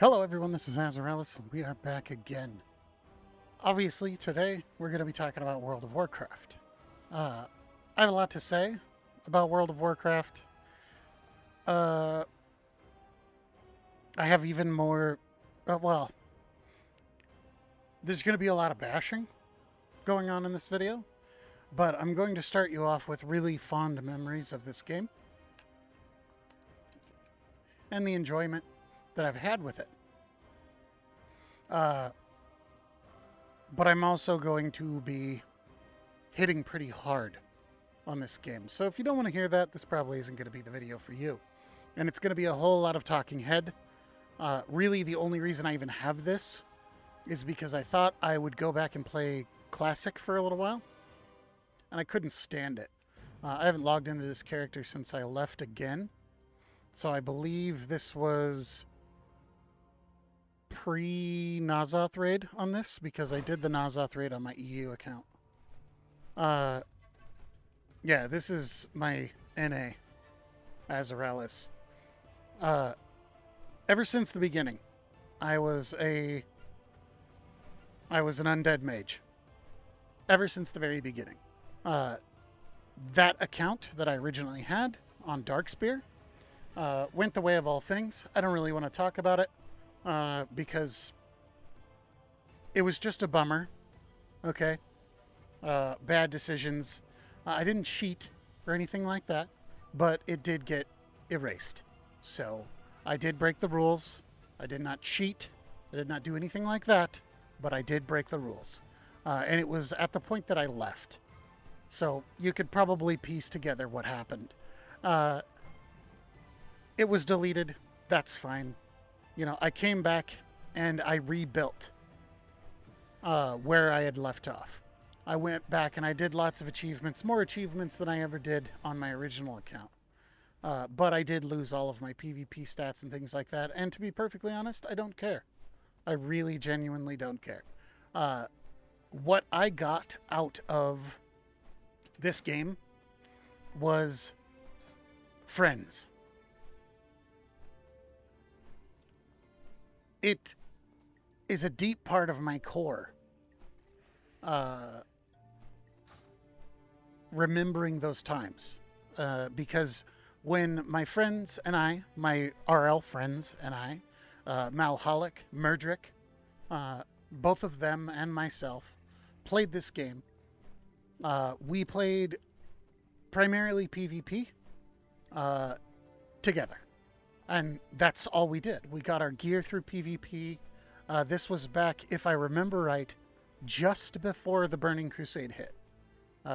Hello everyone, this is Azaralis, and we are back again. Obviously, today we're going to be talking about World of Warcraft. I have a lot to say about World of Warcraft. Uh, I have even more... well, there's going to be a lot of bashing going on in this video, but I'm going to start you off with really fond memories of this game and the enjoyment that I've had with it. But I'm also going to be hitting pretty hard on this game. So if you don't want to hear that, this probably isn't going to be the video for you. And it's going to be a whole lot of talking head. Really, the only reason I even have this is because I thought I would go back and play Classic for a little while. And I couldn't stand it. I haven't logged into this character since I left again. So I believe this was pre-Nazoth raid on this, because I did the Nazoth raid on my EU account. Yeah, this is my NA, Azaralis. Ever since the beginning, I was an undead mage. Ever since the very beginning. That account that I originally had on Darkspear went the way of all things. I don't really want to talk about it. Because it was just a bummer, okay? Bad decisions. I didn't cheat or anything like that, but it did get erased. So I did break the rules. I did not cheat. I did not do anything like that, but I did break the rules. And it was at the point that I left. So you could probably piece together what happened. It was deleted. That's fine. You know, I came back and I rebuilt where I had left off. I went back and I did lots of achievements, more achievements than I ever did on my original account. But I did lose all of my PvP stats and things like that. And to be perfectly honest, I don't care. I really genuinely don't care. What I got out of this game was friends. It is a deep part of my core. Remembering those times. Because when my friends and I, my RL friends and I, Malholic, Murdrick, both of them and myself, played this game, we played primarily PvP together. And that's all we did. We got our gear through PvP. This was back, if I remember right, just before the Burning Crusade hit.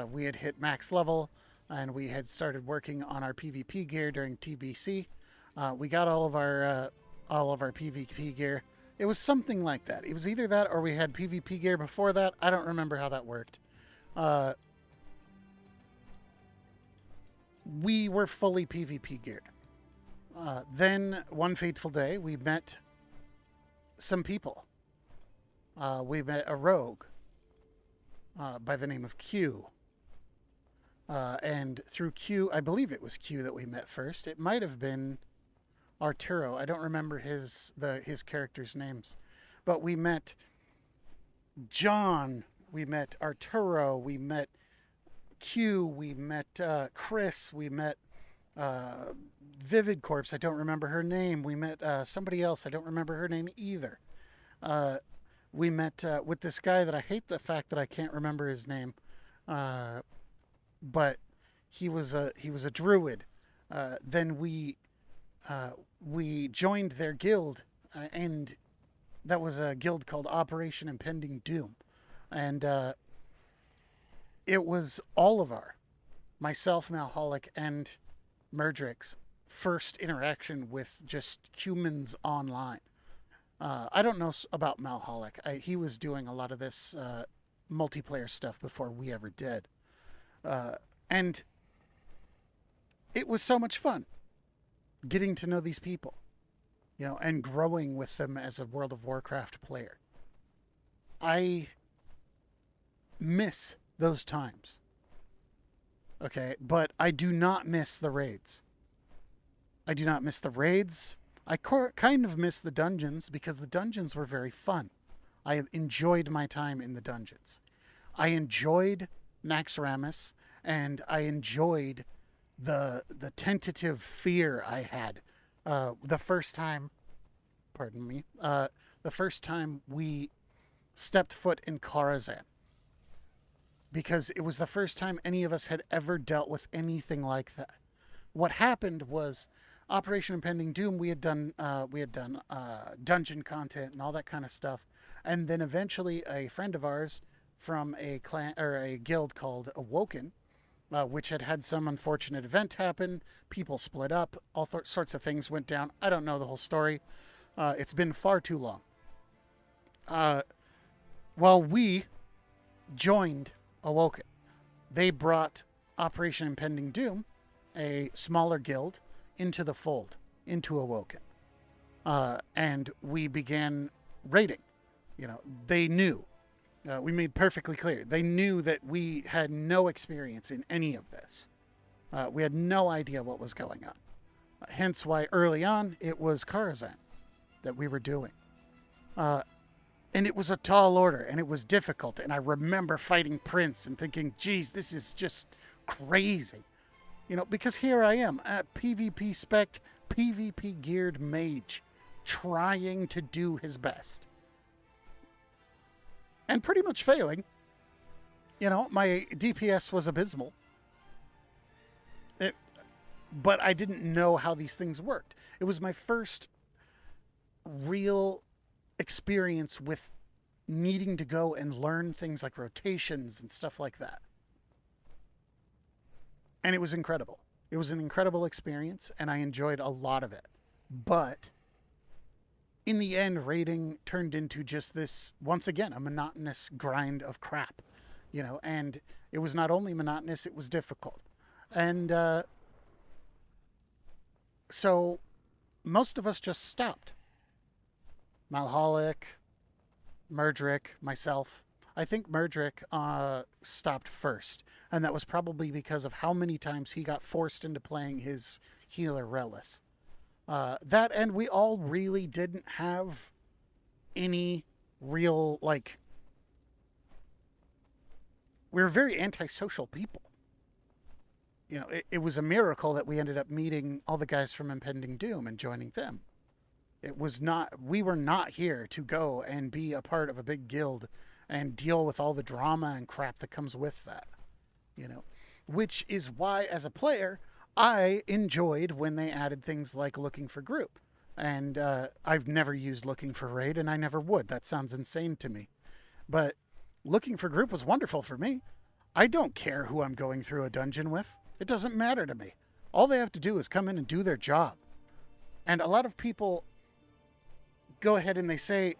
We had hit max level, and we had started working on our PvP gear during TBC. We got all of our PvP gear. It was something like that. It was either that or we had PvP gear before that. I don't remember how that worked. We were fully PvP geared. Then, one fateful day, we met some people. We met a rogue by the name of Q. And through Q, I believe it was Q that we met first. It might have been Arturo. I don't remember his characters' names. But we met John. We met Arturo. We met Q. We met Chris. We met Vivid Corpse. I don't remember her name. We met somebody else. I don't remember her name either. We met with this guy that I hate the fact that I can't remember his name. But he was a druid. Then we joined their guild, and that was a guild called Operation Impending Doom. And it was all of myself, Malholic, and Murdrick's first interaction with just humans online. I don't know about Malholic. He was doing a lot of this multiplayer stuff before we ever did. And it was so much fun getting to know these people, you know, and growing with them as a World of Warcraft player. I miss those times. Okay, but I do not miss the raids. I do not miss the raids. I kind of miss the dungeons because the dungeons were very fun. I enjoyed my time in the dungeons. I enjoyed Naxxramas, and I enjoyed the tentative fear I had the first time. Pardon me. The first time we stepped foot in Karazhan, because it was the first time any of us had ever dealt with anything like that. What happened was Operation Impending Doom. We had done dungeon content and all that kind of stuff, and then eventually a friend of ours from a clan or a guild called Awoken, which had had some unfortunate event happen. People split up. All sorts of things went down. I don't know the whole story. It's been far too long. Uh, while we joined Awoken, they brought Operation Impending Doom, a smaller guild, into the fold, into Awoken. And we began raiding. They knew. We made perfectly clear. They knew that we had no experience in any of this. We had no idea what was going on. Hence why early on it was Karazhan that we were doing. And it was a tall order, and it was difficult. And I remember fighting Prince and thinking, geez, this is just crazy. Because here I am, a PvP spec, PvP geared mage, trying to do his best. And pretty much failing. My DPS was abysmal. But I didn't know how these things worked. It was my first real experience with needing to go and learn things like rotations and stuff like that. And it was incredible. It was an incredible experience, and I enjoyed a lot of it. But in the end, raiding turned into just this, once again, a monotonous grind of crap. And it was not only monotonous, it was difficult. And so most of us just stopped. Malholic, Murdrick, myself. I think Murdrick stopped first, and that was probably because of how many times he got forced into playing his healer Relis. That, and we all really didn't have any real, we were very antisocial people. It was a miracle that we ended up meeting all the guys from Impending Doom and joining them. We were not here to go and be a part of a big guild and deal with all the drama and crap that comes with that, which is why, as a player, I enjoyed when they added things like looking for group. And I've never used looking for raid, and I never would. That sounds insane to me. But looking for group was wonderful for me. I don't care who I'm going through a dungeon with. It doesn't matter to me. All they have to do is come in and do their job. And a lot of people go ahead and they say,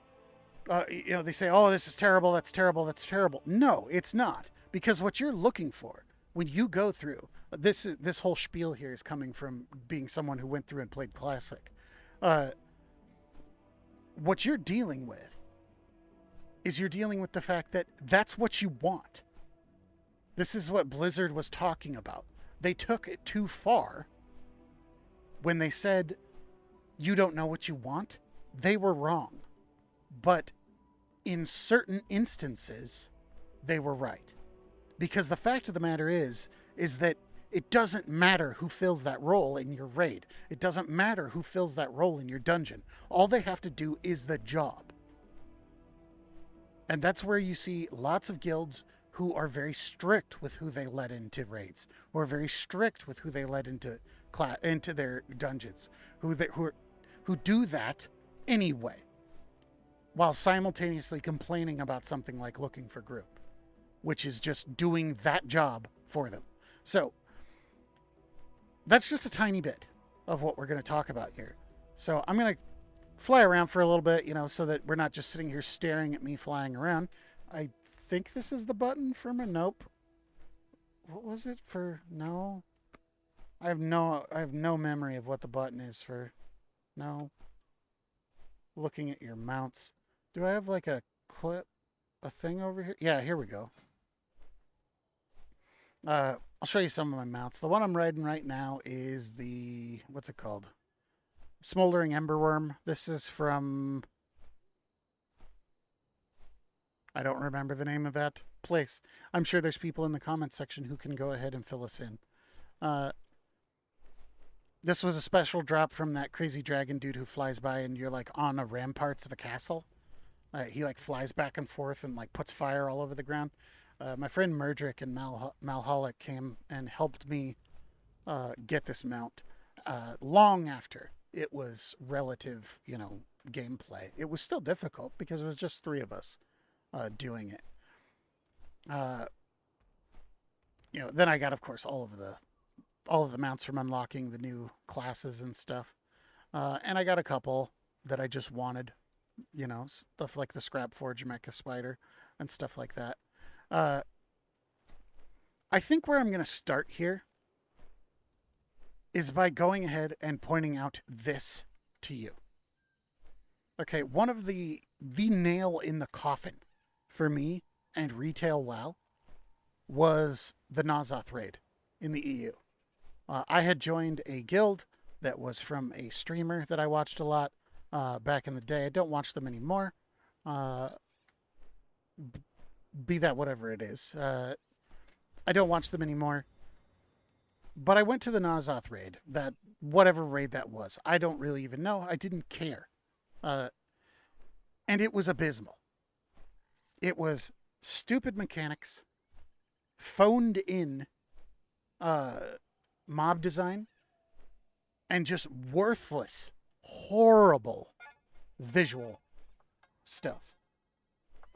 oh, this is terrible, that's terrible, that's terrible. No, it's not. Because what you're looking for when you go through, this whole spiel here is coming from being someone who went through and played Classic. What you're dealing with is you're dealing with the fact that that's what you want. This is what Blizzard was talking about. They took it too far when they said, you don't know what you want. They were wrong. But in certain instances, they were right. Because the fact of the matter is that it doesn't matter who fills that role in your raid. It doesn't matter who fills that role in your dungeon. All they have to do is the job. And that's where you see lots of guilds who are very strict with who they let into raids, who are very strict with who they let into their dungeons, who do that anyway, while simultaneously complaining about something like looking for group, which is just doing that job for them. So that's just a tiny bit of what we're going to talk about here. So I'm going to fly around for a little bit, so that we're not just sitting here staring at me flying around. I think this is the button for my, nope. What was it for? No. I have no memory of what the button is for. No. Looking at your mounts. Do I have like a thing over here? Yeah, here we go. I'll show you some of my mounts. The one I'm riding right now is the, what's it called? Smoldering Emberworm. This is from... I don't remember the name of that place. I'm sure there's people in the comments section who can go ahead and fill us in. This was a special drop from that crazy dragon dude who flies by and you're like on the ramparts of a castle. He like flies back and forth and like puts fire all over the ground. My friend Murdrick and Malholic came and helped me get this mount long after it was relative, gameplay. It was still difficult because it was just 3 of us doing it. Then I got, of course, all of the mounts from unlocking the new classes and stuff. And I got a couple that I just wanted, stuff like the Scrapforge Mecha Spider and stuff like that. I think where I'm going to start here is by going ahead and pointing out this to you. Okay, one of the nail in the coffin for me and retail WoW was the N'Zoth raid in the EU. I had joined a guild that was from a streamer that I watched a lot back in the day. I don't watch them anymore. Be that whatever it is. I don't watch them anymore. But I went to the N'Zoth raid, that whatever raid that was. I don't really even know. I didn't care. And it was abysmal. It was stupid mechanics, phoned in mob design, and just worthless, horrible visual stuff.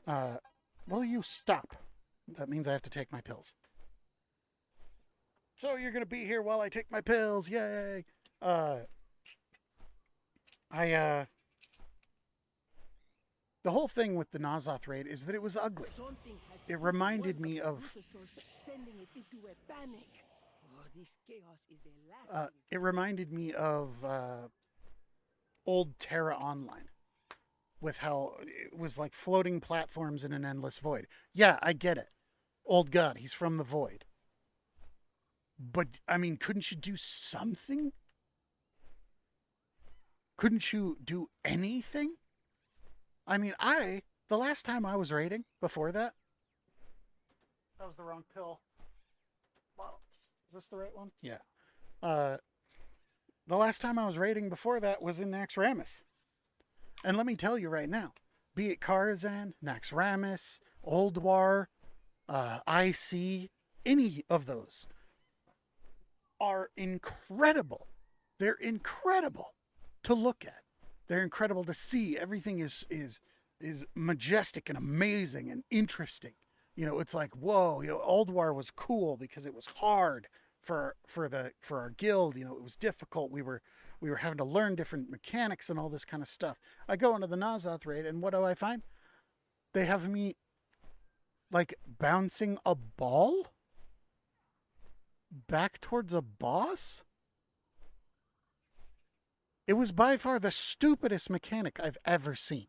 Will you stop? That means I have to take my pills. So you're going to be here while I take my pills. Yay. The whole thing with the N'Zoth raid is that it was ugly. It reminded me of... it reminded me of old Terra Online. With how it was like floating platforms in an endless void. Yeah, I get it. Old God, he's from the void. But, I mean, couldn't you do something? Couldn't you do anything? I mean, the last time I was raiding, before that... That was the wrong pill. Wow. Is this the right one? Yeah. The last time I was raiding before that was in Naxxramas. And let me tell you right now, be it Karazhan, Naxxramas, Ulduar, IC, any of those are incredible. They're incredible to look at. They're incredible to see. Everything is majestic and amazing and interesting. It's like, whoa, Ulduar was cool because it was hard for our guild. It was difficult. We were having to learn different mechanics and all this kind of stuff. I go into the N'Zoth raid and what do I find? They have me like bouncing a ball back towards a boss? It was by far the stupidest mechanic I've ever seen.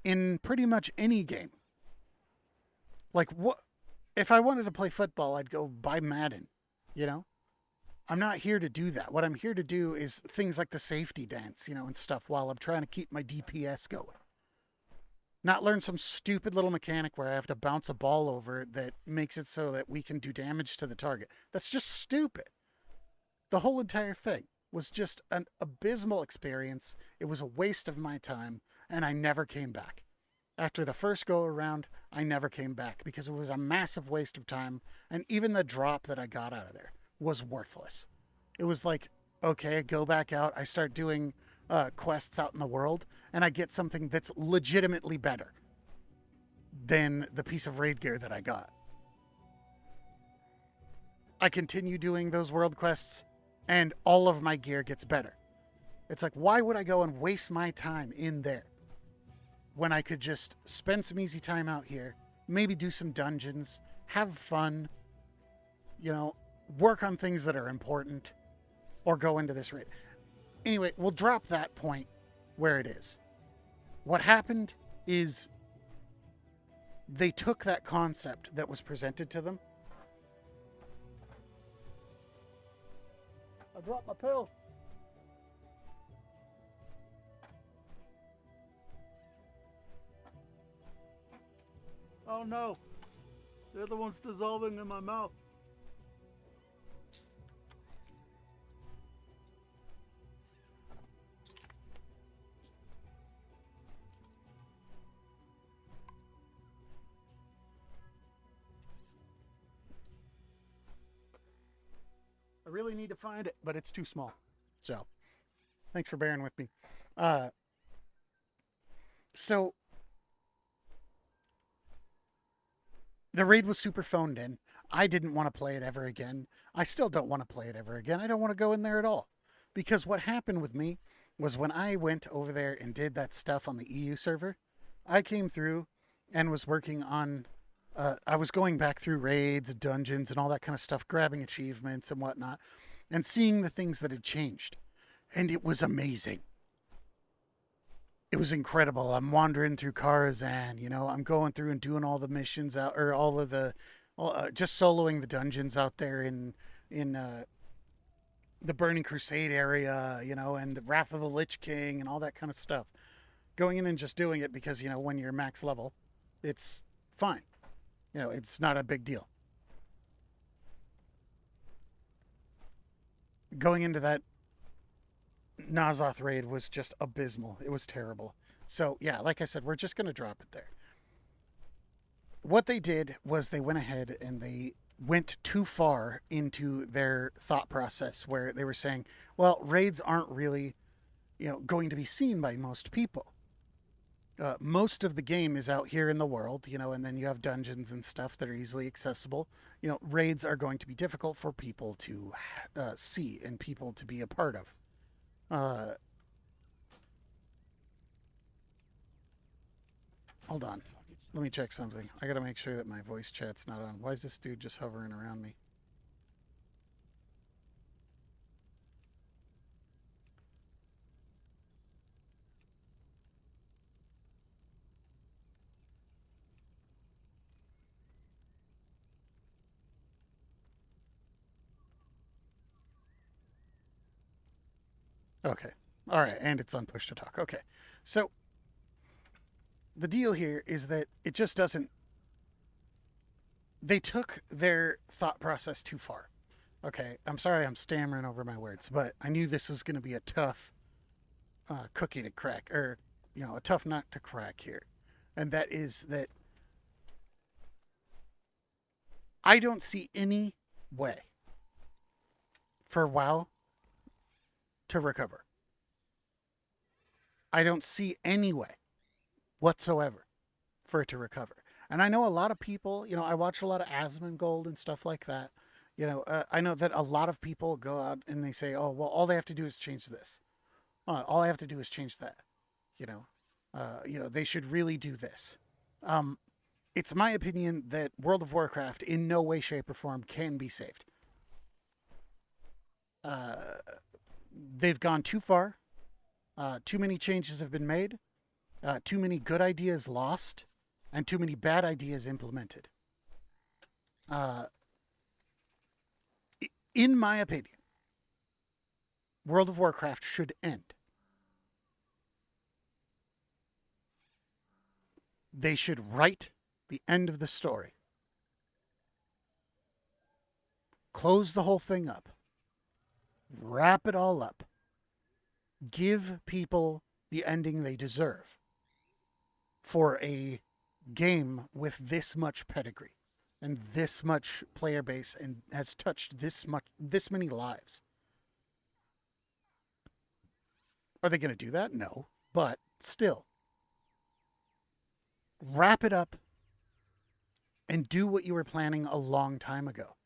In pretty much any game. Like, what? If I wanted to play football, I'd go buy Madden, I'm not here to do that. What I'm here to do is things like the safety dance, and stuff while I'm trying to keep my DPS going. Not learn some stupid little mechanic where I have to bounce a ball over that makes it so that we can do damage to the target. That's just stupid. The whole entire thing was just an abysmal experience. It was a waste of my time, and I never came back. After the first go around, I never came back because it was a massive waste of time, and even the drop that I got out of there was worthless. It was like, okay, I go back out, I start doing quests out in the world, and I get something that's legitimately better than the piece of raid gear that I got. I continue doing those world quests, and all of my gear gets better. It's like, why would I go and waste my time in there when I could just spend some easy time out here, maybe do some dungeons, have fun, work on things that are important, or go into this raid. Anyway, we'll drop that point where it is. What happened is they took that concept that was presented to them. I dropped my pill. Oh no, the other one's dissolving in my mouth. I really need to find it, but it's too small. So, thanks for bearing with me. Uh, so the raid was super phoned in. I didn't want to play it ever again. I still don't want to play it ever again. I don't want to go in there at all. Because what happened with me was when I went over there and did that stuff on the EU server, I came through and was working on. I was going back through raids, dungeons, and all that kind of stuff, grabbing achievements and whatnot, and seeing the things that had changed. And it was amazing. It was incredible. I'm wandering through Karazhan, I'm going through and doing all the missions out, or all of the, just soloing the dungeons out there in the Burning Crusade area, and the Wrath of the Lich King and all that kind of stuff. Going in and just doing it because, when you're max level, it's fine. It's not a big deal. Going into that Nazoth raid was just abysmal. It was terrible. So, yeah, like I said, we're just going to drop it there. What they did was they went ahead and they went too far into their thought process where they were saying, well, raids aren't really, going to be seen by most people. Most of the game is out here in the world, and then you have dungeons and stuff that are easily accessible. Raids are going to be difficult for people to see and people to be a part of. Hold on. Let me check something. I gotta make sure that my voice chat's not on. Why is this dude just hovering around me? Okay. All right. And it's on push to talk. Okay. So the deal here is that it just doesn't. They took their thought process too far. Okay. I'm sorry I'm stammering over my words, but I knew this was going to be a tough cookie to crack, or, a tough nut to crack here. And that is that I don't see any way for WoW to recover. I don't see any way whatsoever for it to recover. And I know a lot of people, I watch a lot of Asmongold and stuff like that. I know that a lot of people go out and they say, oh, well, all they have to do is change this. All I have to do is change that. They should really do this. It's my opinion that World of Warcraft in no way, shape, or form can be saved. They've gone too far. Too many changes have been made. Too many good ideas lost. And too many bad ideas implemented. In my opinion, World of Warcraft should end. They should write the end of the story. Close the whole thing up. Wrap it all up. Give people the ending they deserve for a game with this much pedigree and this much player base and has touched this many lives. Are they going to do that? No, but still, wrap it up and do what you were planning a long time ago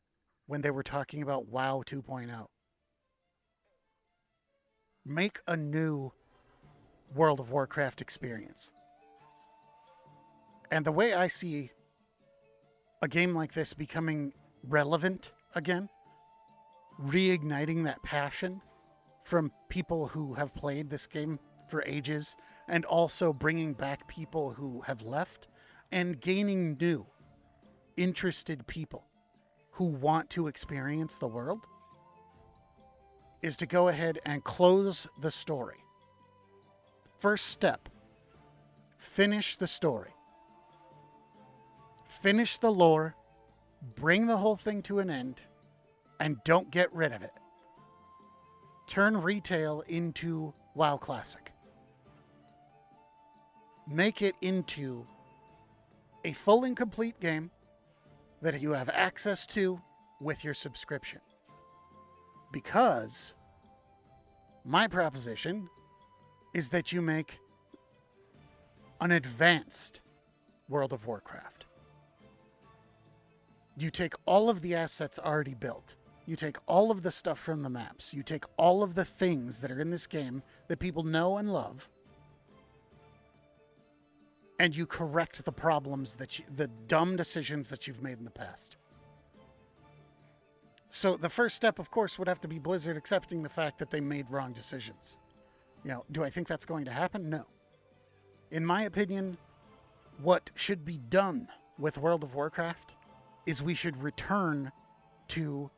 when they were talking about WoW 2.0. Make a new World of Warcraft experience. And the way I see a game like this becoming relevant again, reigniting that passion from people who have played this game for ages, and also bringing back people who have left, and gaining new, interested people who want to experience the world, is to go ahead and close the story. First step, finish the story. finish the lore, bring the whole thing to an end, and don't get rid of it. Turn retail into WoW Classic. Make it into a full and complete game that you have access to with your subscription. Because my proposition is that you make an advanced World of Warcraft. You take all of the assets already built. You take all of the stuff from the maps. You take all of the things that are in this game that people know and love, and you correct the problems the dumb decisions that you've made in the past. So the first step, of course, would have to be Blizzard accepting the fact that they made wrong decisions. Do I think that's going to happen? No. In my opinion, what should be done with World of Warcraft is we should return to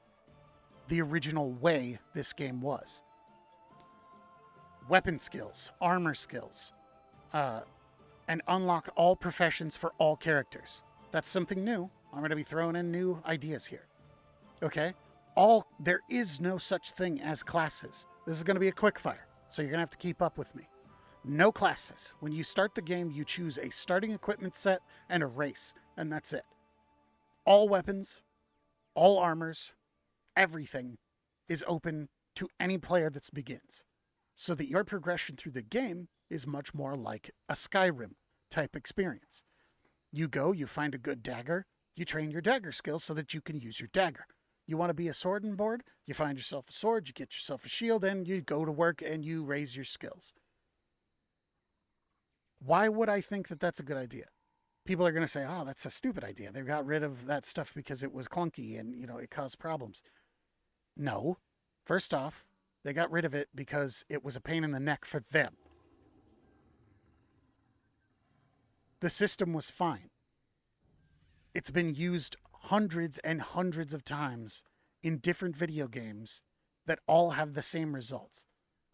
the original way this game was. Weapon skills, armor skills, and unlock all professions for all characters. That's something new. I'm going to be throwing in new ideas here. Okay? There is no such thing as classes. This is going to be a quick fire, so you're going to have to keep up with me. No classes. When you start the game, you choose a starting equipment set and a race, and that's it. All weapons, all armors, everything is open to any player that begins, so that your progression through the game is much more like a Skyrim type experience. You go, you find a good dagger, you train your dagger skills so that you can use your dagger. You want to be a sword board, you find yourself a sword, you get yourself a shield, and you go to work and you raise your skills. Why would I think that that's a good idea? People are going to say, oh, that's a stupid idea. They got rid of that stuff because it was clunky and, it caused problems. No. First off, they got rid of it because it was a pain in the neck for them. The system was fine. It's been used hundreds and hundreds of times in different video games that all have the same results.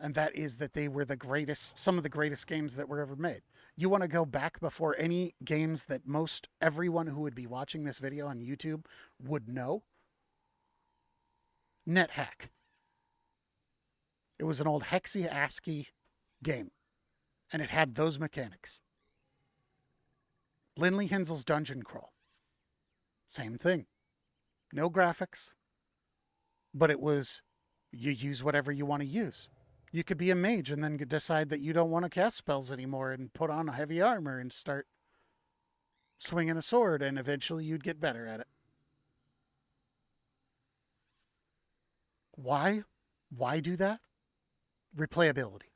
And that is that they were some of the greatest games that were ever made. You want to go back before any games that everyone who would be watching this video on YouTube would know? NetHack. It was an old hexy ASCII game, and it had those mechanics. Linley Hensel's Dungeon Crawl. Same thing. No graphics, but it was, you use whatever you want to use. You could be a mage and then decide that you don't want to cast spells anymore and put on a heavy armor and start swinging a sword, and eventually you'd get better at it. Why? Why do that? Replayability.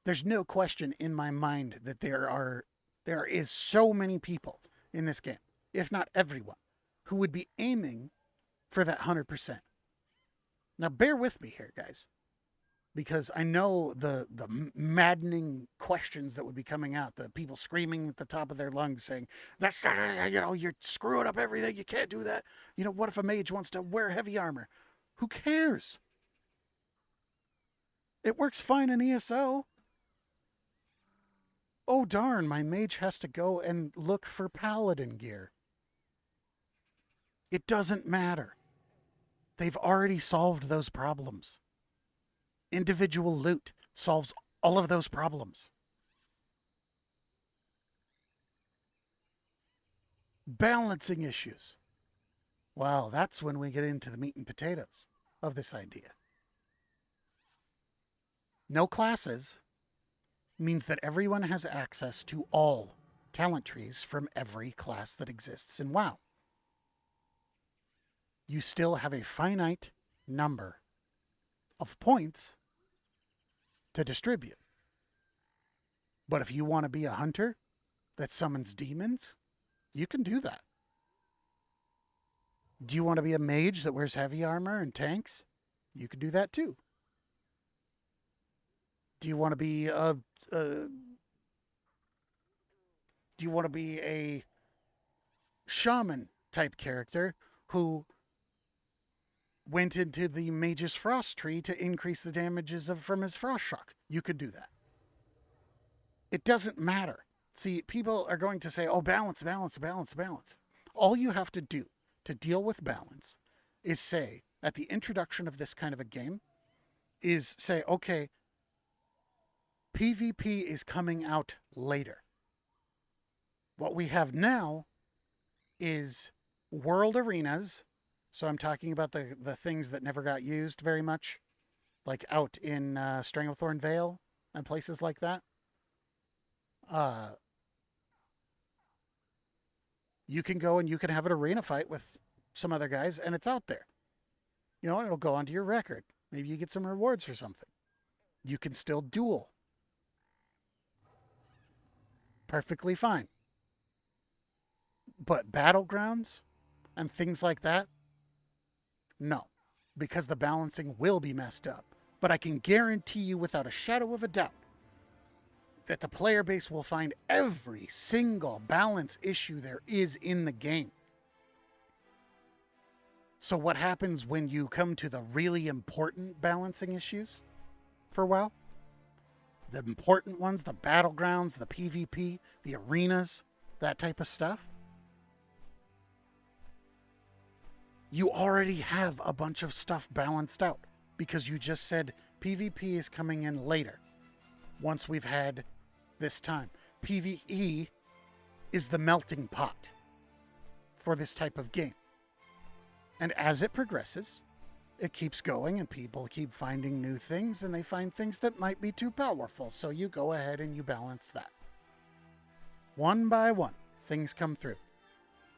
There's no question in my mind that there is so many people in this game, if not everyone, who would be aiming for that 100%. Now, bear with me here, guys, because I know the maddening questions that would be coming out, the people screaming at the top of their lungs saying, that's, you're screwing up everything, you can't do that. What if a mage wants to wear heavy armor? Who cares? It works fine in ESO. Oh, darn, my mage has to go and look for paladin gear. It doesn't matter. They've already solved those problems. Individual loot solves all of those problems. Balancing issues. Well, that's when we get into the meat and potatoes of this idea. No classes means that everyone has access to all talent trees from every class that exists in WoW. You still have a finite number of points to distribute. But if you want to be a hunter that summons demons, you can do that. Do you want to be a mage that wears heavy armor and tanks? You can do that too. Do you want to be a shaman type character who went into the mage's frost tree to increase the damages from his frost shock? You could do that. It doesn't matter. See, people are going to say, oh, balance, balance, balance, balance. All you have to do to deal with balance is say, at the introduction of this kind of a game, is say, okay, PvP is coming out later. What we have now is world arenas. So I'm talking about the things that never got used very much, like out in Stranglethorn Vale and places like that. Uh, you can go and you can have an arena fight with some other guys, and it's out there. You know, it'll go onto your record. Maybe you get some rewards for something. You can still duel. Perfectly fine. But battlegrounds and things like that, no. Because the balancing will be messed up. But I can guarantee you without a shadow of a doubt that the player base will find every single balance issue there is in the game. So what happens when you come to the really important balancing issues for WoW? The important ones, the battlegrounds, the PvP, the arenas, that type of stuff. You already have a bunch of stuff balanced out because you just said PvP is coming in later once we've had this time. PvE is the melting pot for this type of game. And as it progresses, it keeps going and people keep finding new things and they find things that might be too powerful. So you go ahead and you balance that. One by one, things come through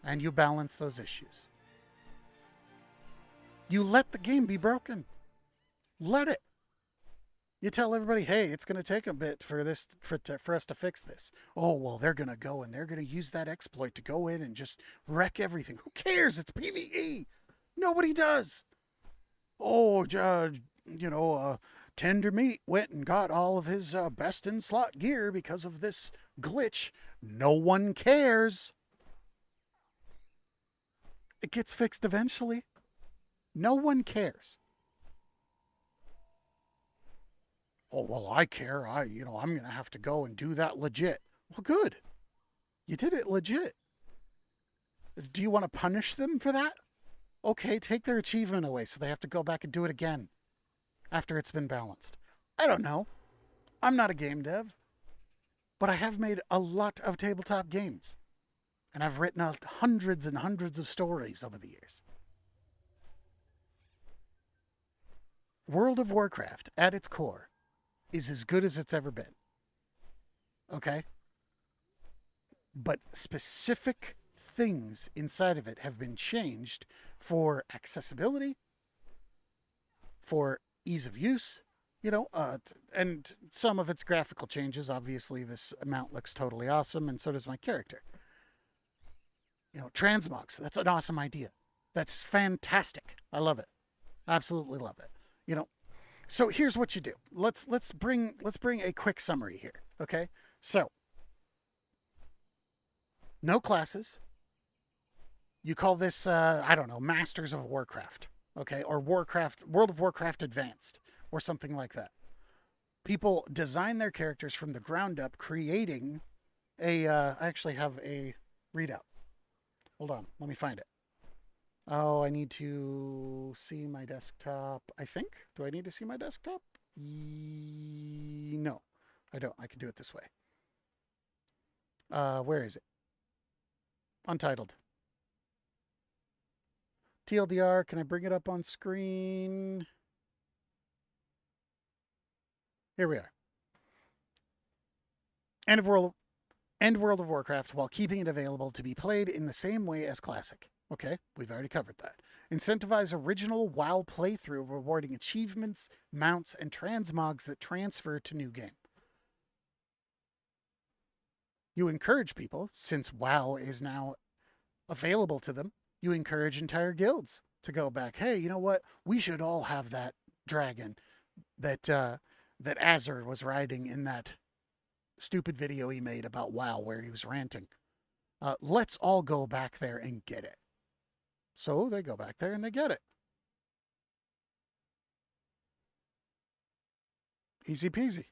and you balance those issues. You let the game be broken. Let it. You tell everybody, hey, it's going to take a bit for us to fix this. Oh, well, they're going to go and they're going to use that exploit to go in and just wreck everything. Who cares? It's PvE. Nobody does. Oh, Tender Meat went and got all of his best in slot gear because of this glitch. No one cares. It gets fixed eventually. No one cares. Oh, well, I care. I'm going to have to go and do that legit. Well, good. You did it legit. Do you want to punish them for that? Okay, take their achievement away so they have to go back and do it again after it's been balanced. I don't know. I'm not a game dev, but I have made a lot of tabletop games, and I've written out hundreds and hundreds of stories over the years. World of Warcraft, at its core, is as good as it's ever been. Okay? But specific things inside of it have been changed for accessibility, for ease of use, and some of its graphical changes. Obviously, this mount looks totally awesome, and so does my character. Transmogs, that's an awesome idea. That's fantastic. I love it. Absolutely love it. So here's what you do. Let's bring a quick summary here. Okay? So no classes. You call this Masters of Warcraft, okay? Or World of Warcraft Advanced, or something like that. People design their characters from the ground up, creating I actually have a readout. Hold on, let me find it. Oh, I need to see my desktop, I think. Do I need to see my desktop? No, I don't. I can do it this way. Where is it? Untitled. TLDR, can I bring it up on screen? Here we are. End World of Warcraft while keeping it available to be played in the same way as Classic. Okay, we've already covered that. Incentivize original WoW playthrough, rewarding achievements, mounts, and transmogs that transfer to new game. You encourage people, since WoW is now available to them, you encourage entire guilds to go back. Hey, you know what? We should all have that dragon that Azur was riding in that stupid video he made about WoW where he was ranting. Let's all go back there and get it. So they go back there and they get it. Easy peasy.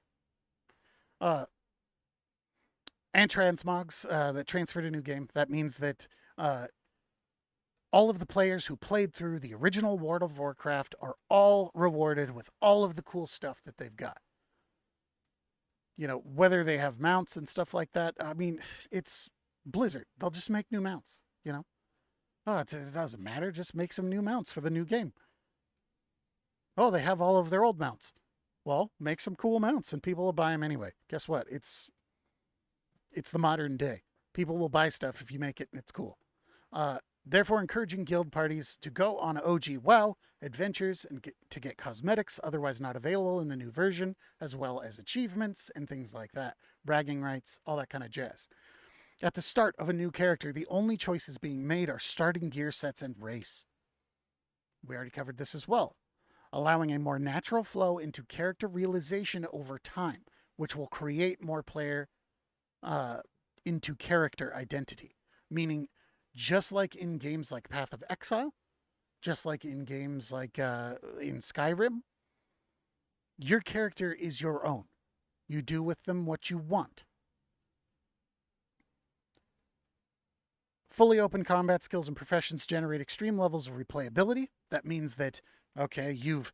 and transmogs that transfer to new game. That means that uh, all of the players who played through the original World of Warcraft are all rewarded with all of the cool stuff that they've got. You know, whether they have mounts and stuff like that. I mean, it's Blizzard. They'll just make new mounts, you know? Oh, it doesn't matter. Just make some new mounts for the new game. Oh, they have all of their old mounts. Well, make some cool mounts and people will buy them anyway. Guess what? It's the modern day. People will buy stuff if you make it and it's cool. Therefore, encouraging guild parties to go on OG WoW adventures and to get cosmetics otherwise not available in the new version, as well as achievements and things like that, bragging rights, all that kind of jazz. At the start of a new character, the only choices being made are starting gear sets and race. We already covered this as well, allowing a more natural flow into character realization over time, which will create more player into character identity. Meaning, just like in games like Path of Exile, just like in games like in Skyrim, your character is your own. You do with them what you want. Fully open combat skills and professions generate extreme levels of replayability. That means that, okay, you've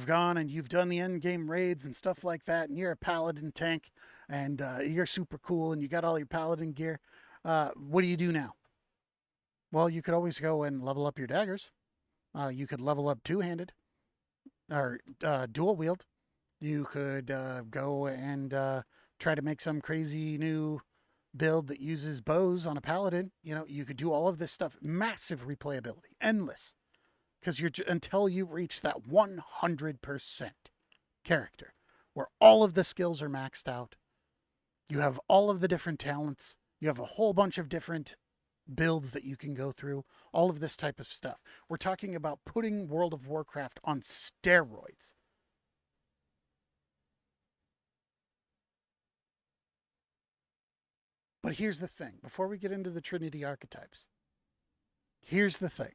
gone and you've done the end game raids and stuff like that, and you're a paladin tank, and you're super cool, and you got all your paladin gear. What do you do now? Well, you could always go and level up your daggers. You could level up two-handed or dual wield. You could go and try to make some crazy new build that uses bows on a paladin. You know, you could do all of this stuff. Massive replayability, endless, because you're until you reach that 100% character where all of the skills are maxed out. You have all of the different talents. You have a whole bunch of different builds that you can go through, all of this type of stuff. We're talking about putting World of Warcraft on steroids. But here's the thing, before we get into the Trinity archetypes, here's the thing.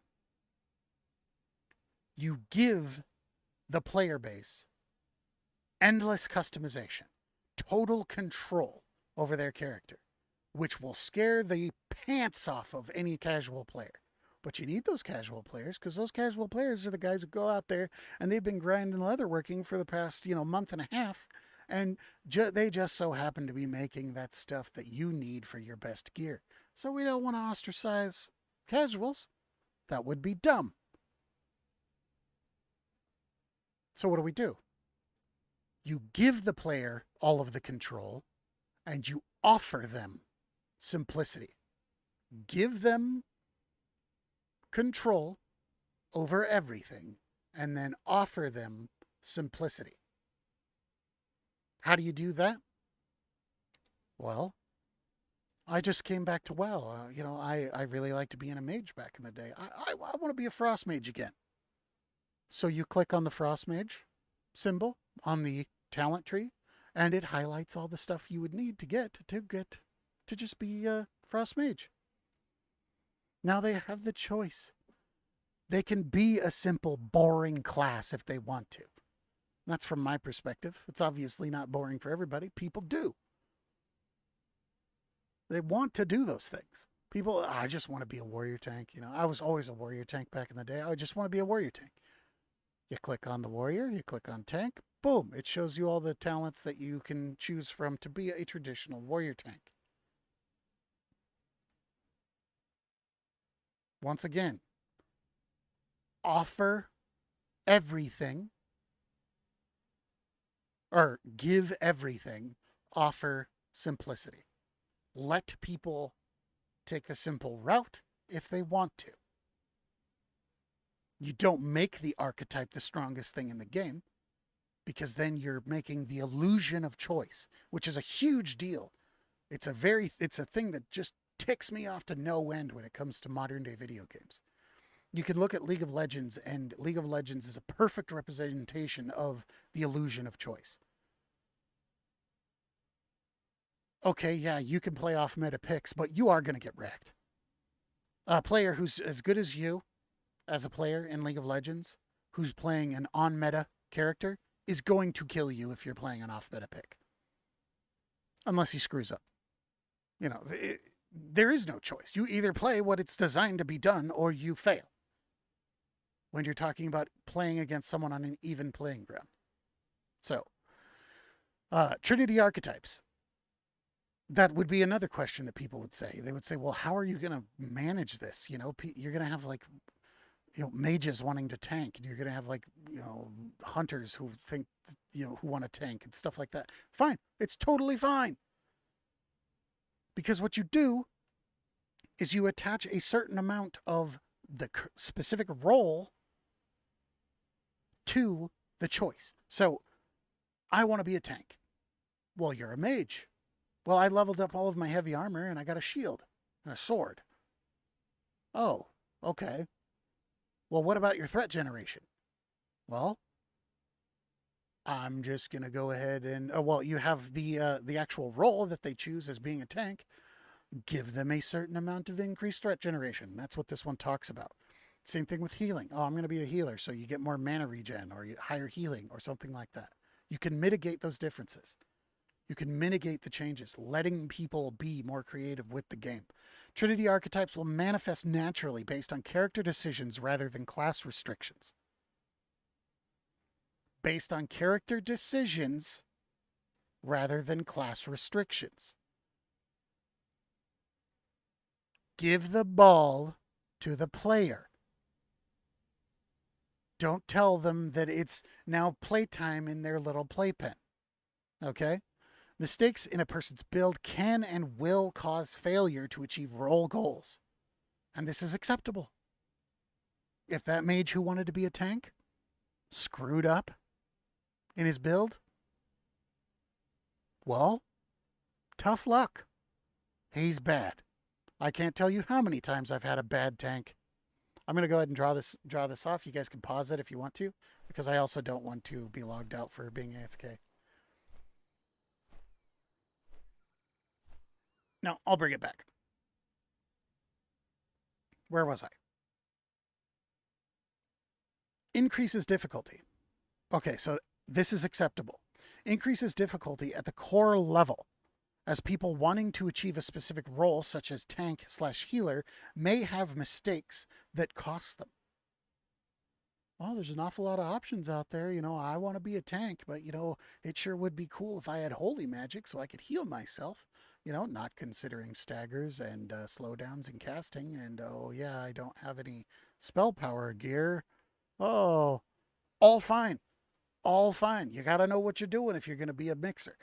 You give the player base endless customization, total control over their character, which will scare the pants off of any casual player. But you need those casual players, because those casual players are the guys who go out there and they've been grinding leatherworking for the past, month and a half, and they just so happen to be making that stuff that you need for your best gear. So we don't want to ostracize casuals. That would be dumb. So what do? You give the player all of the control, and you offer them simplicity. Give them control over everything, and then offer them simplicity. How do you do that? Well, I just came back to WoW. I really liked to be in a mage back in the day. I want to be a frost mage again. So you click on the frost mage symbol on the talent tree, and it highlights all the stuff you would need to get to just be a frost mage. Now they have the choice. They can be a simple, boring class if they want to. That's from my perspective. It's obviously not boring for everybody. People do. They want to do those things. People, I just want to be a warrior tank. I was always a warrior tank back in the day. I just want to be a warrior tank. You click on the warrior, you click on tank, boom, it shows you all the talents that you can choose from to be a traditional warrior tank. Once again, offer everything, or give everything, offer simplicity. Let people take the simple route if they want to. You don't make the archetype the strongest thing in the game, because then you're making the illusion of choice, which is a huge deal. It's a thing that just ticks me off to no end when it comes to modern day video games. You can look at League of Legends, and League of Legends is a perfect representation of the illusion of choice. Okay, yeah, you can play off meta picks, but you are going to get wrecked. A player who's as good as you as a player in League of Legends, who's playing an on-meta character, is going to kill you if you're playing an off-meta pick. Unless he screws up. You know, there is no choice. You either play what it's designed to be done or you fail when you're talking about playing against someone on an even playing ground. So, Trinity archetypes. That would be another question that people would say. They would say, well, how are you going to manage this? You know, you're going to have like, mages wanting to tank, and you're going to have like, hunters who think, who want to tank and stuff like that. Fine. It's totally fine. Because what you do is you attach a certain amount of the specific role to the choice. So I want to be a tank. Well, you're a mage. Well, I leveled up all of my heavy armor and I got a shield and a sword. Oh, okay. Well, what about your threat generation? Well, I'm just going to go ahead and, you have the actual role that they choose as being a tank. Give them a certain amount of increased threat generation. That's what this one talks about. Same thing with healing. Oh, I'm going to be a healer, so you get more mana regen or higher healing or something like that. You can mitigate those differences. You can mitigate the changes, letting people be more creative with the game. Trinity archetypes will manifest naturally based on character decisions rather than class restrictions. Based on character decisions rather than class restrictions. Give the ball to the player. Don't tell them that it's now playtime in their little playpen. Okay? Mistakes in a person's build can and will cause failure to achieve role goals. And this is acceptable. If that mage who wanted to be a tank screwed up in his build, well, tough luck. He's bad. I can't tell you how many times I've had a bad tank. I'm going to go ahead and draw this off. You guys can pause it if you want to, because I also don't want to be logged out for being AFK. No, I'll bring it back. Where was I? Increases difficulty. Okay, so this is acceptable. Increases difficulty at the core level, as people wanting to achieve a specific role, such as tank/healer, may have mistakes that cost them. Oh, there's an awful lot of options out there. I want to be a tank, but, it sure would be cool if I had holy magic so I could heal myself. Not considering staggers and slowdowns and casting. And, oh, yeah, I don't have any spell power gear. Oh, all fine. All fine. You got to know what you're doing if you're going to be a mixer.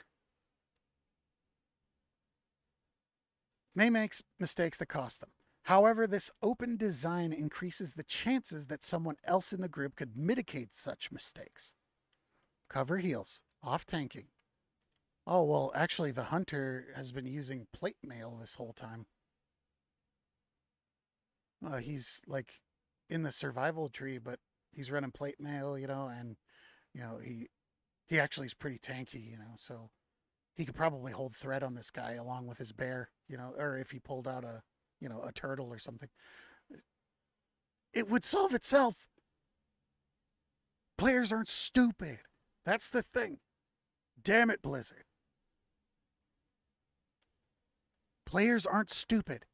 May make mistakes that cost them. However, this open design increases the chances that someone else in the group could mitigate such mistakes. Cover heals. Off tanking. Oh, well, actually, the hunter has been using plate mail this whole time. He's, like, in the survival tree, but he's running plate mail, and, he actually is pretty tanky, so he could probably hold threat on this guy along with his bear, or if he pulled out a turtle or something. It would solve itself. Players aren't stupid. That's the thing. Damn it, Blizzard. Players aren't stupid.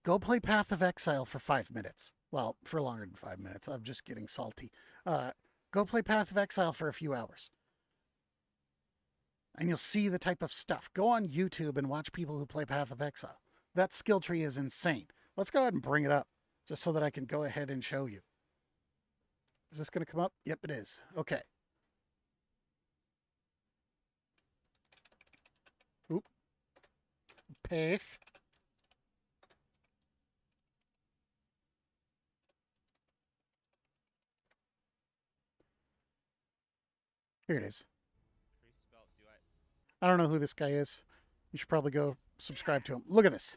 Go play Path of Exile for 5 minutes. Well, for longer than 5 minutes. I'm just getting salty. Go play Path of Exile for a few hours. And you'll see the type of stuff. Go on YouTube and watch people who play Path of Exile. That skill tree is insane. Let's go ahead and bring it up, just so that I can go ahead and show you. Is this going to come up? Yep, it is. Okay. Oop. Path. Here it is. I don't know who this guy is. You should probably go subscribe to him. Look at this.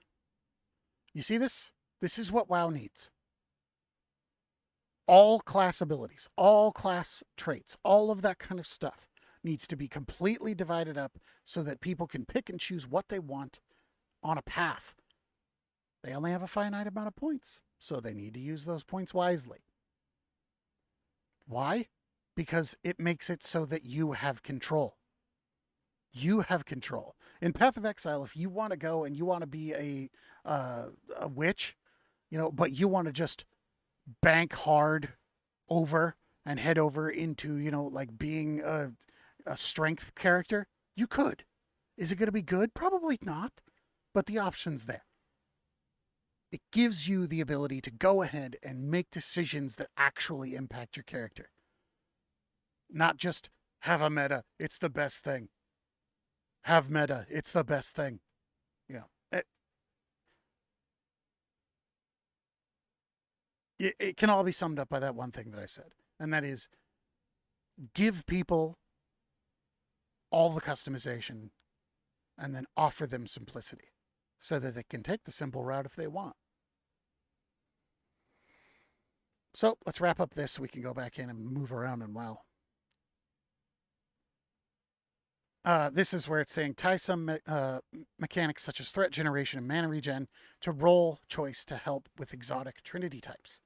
You see this? This is what WoW needs. All class abilities, all class traits, all of that kind of stuff needs to be completely divided up so that people can pick and choose what they want on a path. They only have a finite amount of points, so they need to use those points wisely. Why? Because it makes it so that you have control. You have control. In Path of Exile, if you want to go and you want to be a witch, but you want to just bank hard over and head over into, like being a strength character, you could. Is it going to be good? Probably not, but the option's there. It gives you the ability to go ahead and make decisions that actually impact your character. Not just have a meta, it's the best thing. Have meta, it's the best thing. Yeah. It can all be summed up by that one thing that I said, and that is give people all the customization and then offer them simplicity so that they can take the simple route if they want. So let's wrap up this so we can go back in and move around in WoW. This is where it's saying tie some mechanics such as threat generation and mana regen to role choice to help with exotic trinity types.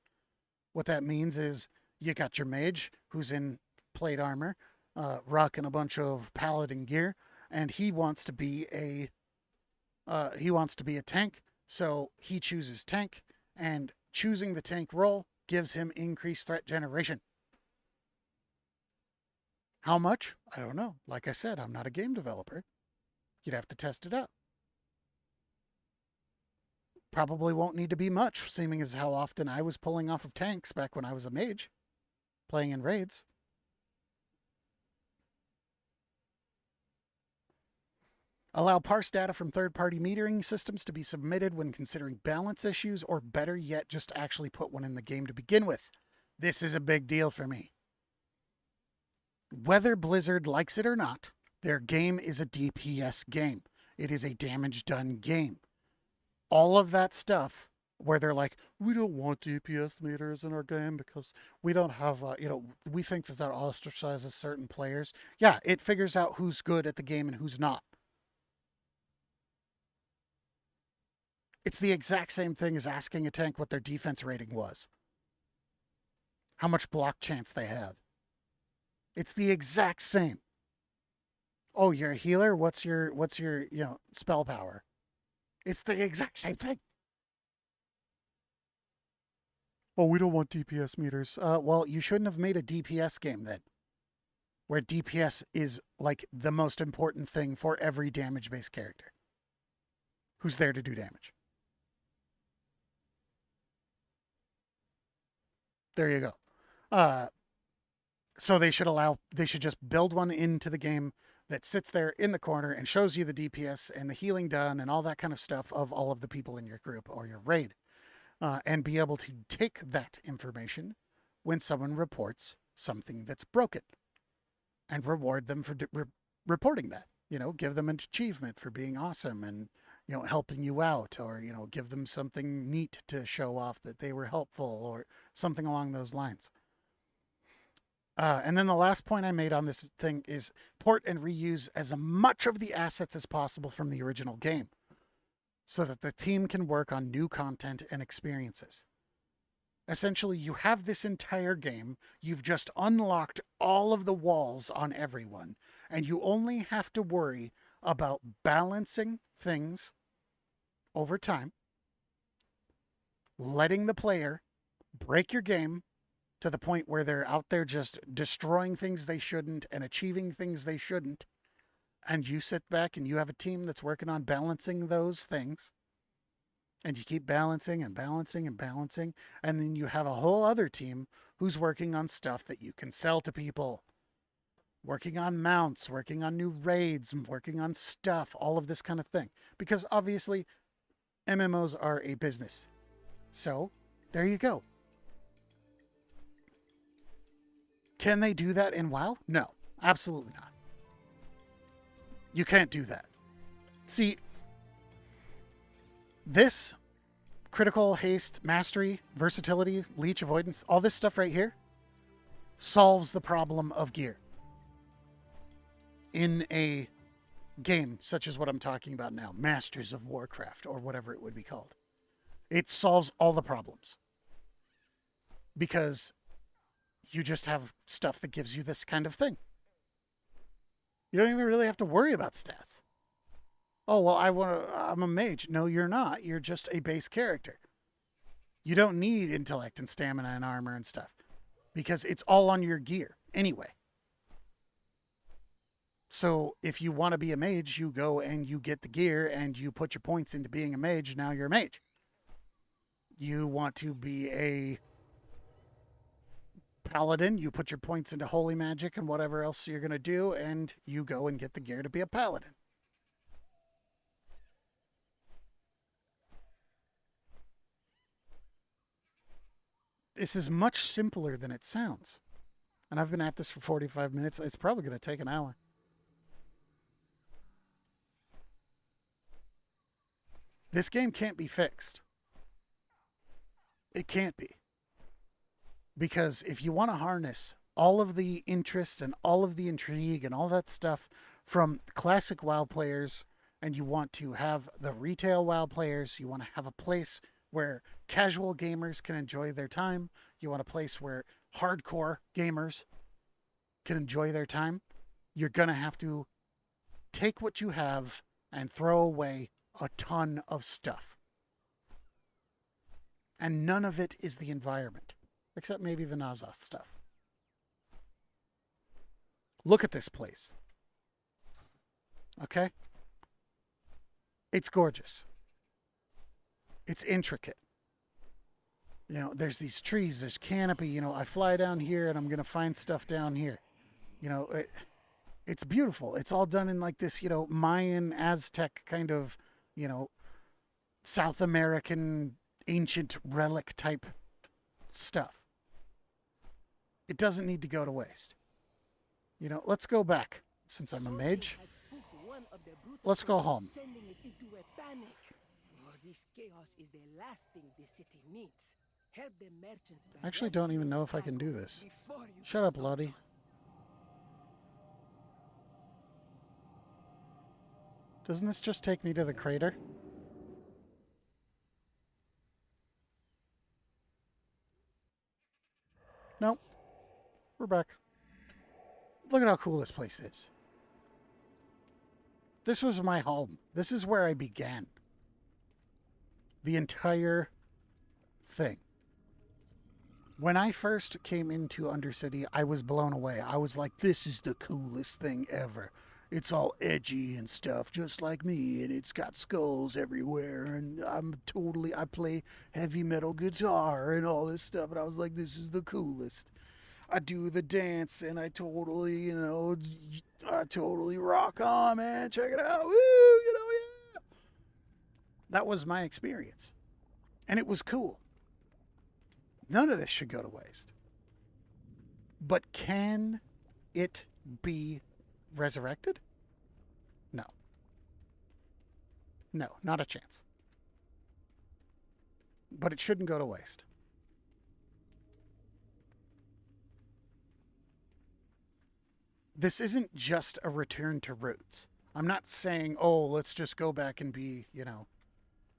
What that means is you got your mage who's in plate armor, rocking a bunch of paladin gear, and he wants to be a tank, so he chooses tank, and choosing the tank role gives him increased threat generation. How much? I don't know. Like I said, I'm not a game developer. You'd have to test it out. Probably won't need to be much, seeming as how often I was pulling off of tanks back when I was a mage, playing in raids. Allow parse data from third-party metering systems to be submitted when considering balance issues, or better yet, just actually put one in the game to begin with. This is a big deal for me. Whether Blizzard likes it or not, their game is a DPS game. It is a damage done game. All of that stuff where they're like, we don't want DPS meters in our game because we don't have, we think that ostracizes certain players. Yeah, it figures out who's good at the game and who's not. It's the exact same thing as asking a tank what their defense rating was, how much block chance they have. It's the exact same. Oh, you're a healer? What's your spell power? It's the exact same thing. Oh, we don't want DPS meters. Well, you shouldn't have made a DPS game then, where DPS is like the most important thing for every damage-based character who's there to do damage. There you go. So they should just build one into the game that sits there in the corner and shows you the DPS and the healing done and all that kind of stuff of all of the people in your group or your raid. And be able to take that information when someone reports something that's broken and reward them for reporting that. Give them an achievement for being awesome and, helping you out, or, give them something neat to show off that they were helpful or something along those lines. And then the last point I made on this thing is port and reuse as much of the assets as possible from the original game so that the team can work on new content and experiences. Essentially, you have this entire game, you've just unlocked all of the walls on everyone, and you only have to worry about balancing things over time, letting the player break your game to the point where they're out there just destroying things they shouldn't and achieving things they shouldn't. And you sit back and you have a team that's working on balancing those things. And you keep balancing and balancing and balancing. And then you have a whole other team who's working on stuff that you can sell to people. Working on mounts, working on new raids, working on stuff, all of this kind of thing. Because obviously, MMOs are a business. So, there you go. Can they do that in WoW? No, absolutely not. You can't do that. See, this critical, haste, mastery, versatility, leech avoidance, all this stuff right here solves the problem of gear in a game such as what I'm talking about now, Masters of Warcraft, or whatever it would be called. It solves all the problems because you just have stuff that gives you this kind of thing. You don't even really have to worry about stats. Oh, well, I'm a mage. No, you're not. You're just a base character. You don't need intellect and stamina and armor and stuff because it's all on your gear anyway. So if you want to be a mage, you go and you get the gear and you put your points into being a mage. Now you're a mage. You want to be a paladin, you put your points into holy magic and whatever else you're going to do, and you go and get the gear to be a paladin. This is much simpler than it sounds. And I've been at this for 45 minutes. It's probably going to take an hour. This game can't be fixed. It can't be. Because if you want to harness all of the interest and all of the intrigue and all that stuff from classic WoW players, and you want to have the retail WoW players, you want to have a place where casual gamers can enjoy their time, you want a place where hardcore gamers can enjoy their time, you're going to have to take what you have and throw away a ton of stuff. And none of it is the environment, except maybe the Nazoth stuff. Look at this place. Okay? It's gorgeous. It's intricate. You know, there's these trees, there's canopy. You know, I fly down here and I'm going to find stuff down here. You know, it's beautiful. It's all done in like this, you know, Mayan, Aztec kind of, you know, South American ancient relic type stuff. It doesn't need to go to waste. You know, let's go back. Since I'm a mage, let's go home. I actually don't even know if I can do this. Shut up, Lottie. Doesn't this just take me to the crater? Nope. We're back. Look at how cool this place is. This was my home. This is where I began. The entire thing. When I first came into Undercity, I was blown away. I was like, this is the coolest thing ever. It's all edgy and stuff, just like me, and it's got skulls everywhere, and I play heavy metal guitar and all this stuff, and I was like, this is the coolest. I do the dance, and I totally rock on, man. Check it out. Woo, yeah. That was my experience. And it was cool. None of this should go to waste. But can it be resurrected? No. No, not a chance. But it shouldn't go to waste. This isn't just a return to roots. I'm not saying, oh, let's just go back and be, you know,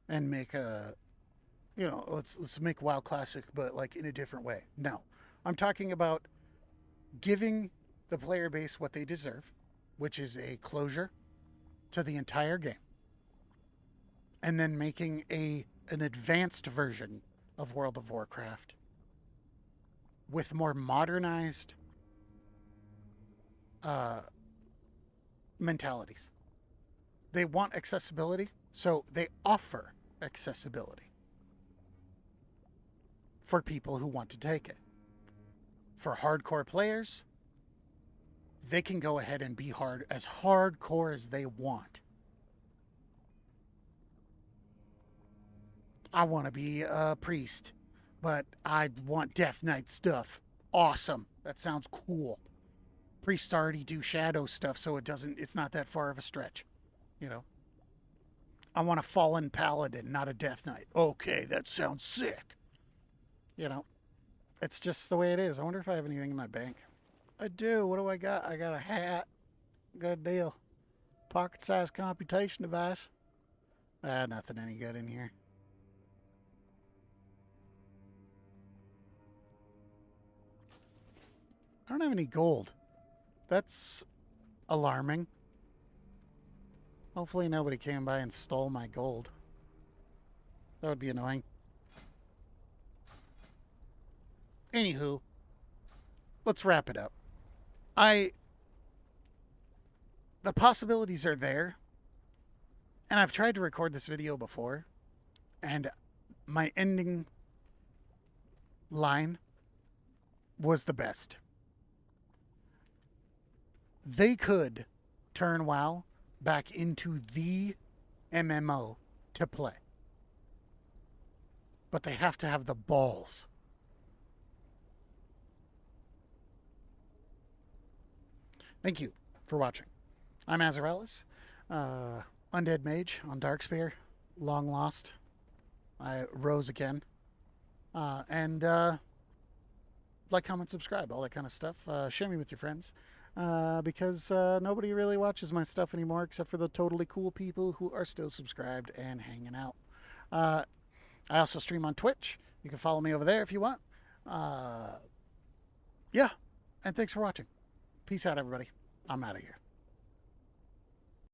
and make a, you know, let's make WoW Classic, but like in a different way. No, I'm talking about giving the player base what they deserve, which is a closure to the entire game, and then making an advanced version of World of Warcraft with more modernized mentalities. They want accessibility, so they offer accessibility for people who want to take it. For hardcore players, they can go ahead and be as hardcore as they want. I want to be a priest, but I want Death Knight stuff. Awesome. That sounds cool. Priests already do shadow stuff, so it's not that far of a stretch, you know. I want a fallen paladin, not a death knight. Okay, that sounds sick. You know, it's just the way it is. I wonder if I have anything in my bank. I do. What do I got? I got a hat. Good deal. Pocket-sized computation device. Nothing any good in here. I don't have any gold. That's alarming. Hopefully nobody came by and stole my gold. That would be annoying. Anywho, let's wrap it up. The possibilities are there, and I've tried to record this video before, and my ending line was the best. They could turn WoW back into the MMO to play, but they have to have the balls. Thank you for watching. I'm Azarelis, Undead Mage on Darkspear, long lost. I rose again. And like, comment, subscribe, all that kind of stuff. Share me with your friends, because nobody really watches my stuff anymore except for the totally cool people who are still subscribed and hanging out. I also stream on Twitch. You can follow me over there if you want. Yeah, and thanks for watching. Peace out, everybody. I'm out of here.